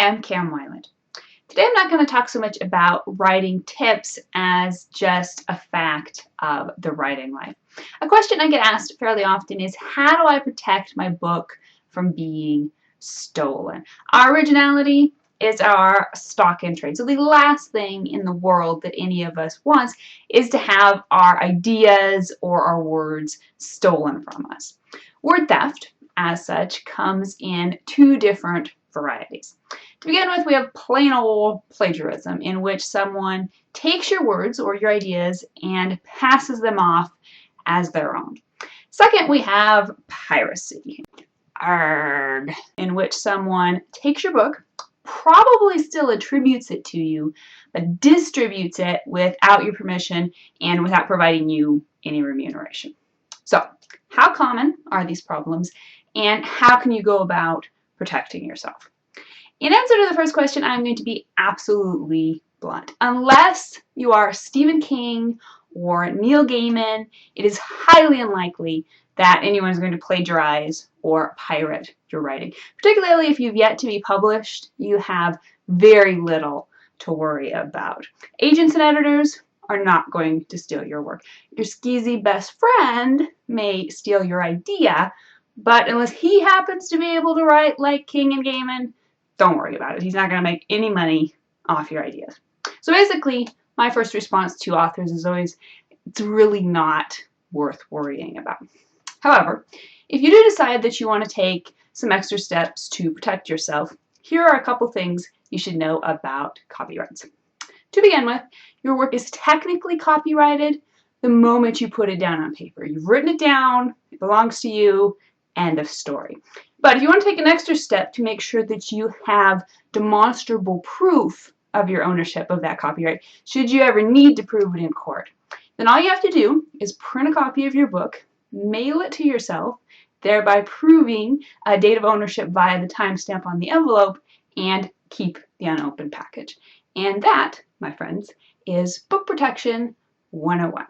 Hi, I'm Karen Weiland. Today I'm not going to talk so much about writing tips as just a fact of the writing life. A question I get asked fairly often is, how do I protect my book from being stolen? Our originality is our stock in trade. So the last thing in the world that any of us wants is to have our ideas or our words stolen from us. Word theft, as such, comes in two different varieties. To begin with, we have plain old plagiarism, in which someone takes your words or your ideas and passes them off as their own. Second, we have piracy, in which someone takes your book, probably still attributes it to you, but distributes it without your permission and without providing you any remuneration. So, how common are these problems, and how can you go about protecting yourself? In answer to the first question, I'm going to be absolutely blunt. Unless you are Stephen King or Neil Gaiman, it is highly unlikely that anyone is going to plagiarize or pirate your writing. Particularly if you've yet to be published, you have very little to worry about. Agents and editors are not going to steal your work. Your skeezy best friend may steal your idea, but unless he happens to be able to write like King and Gaiman, don't worry about it. He's not going to make any money off your ideas. So basically, my first response to authors is always, it's really not worth worrying about. However, if you do decide that you want to take some extra steps to protect yourself, here are a couple things you should know about copyrights. To begin with, your work is technically copyrighted the moment you put it down on paper. You've written it down, it belongs to you, end of story. But if you want to take an extra step to make sure that you have demonstrable proof of your ownership of that copyright, should you ever need to prove it in court, then all you have to do is print a copy of your book, mail it to yourself, thereby proving a date of ownership via the timestamp on the envelope, and keep the unopened package. And that, my friends, is Book Protection 101.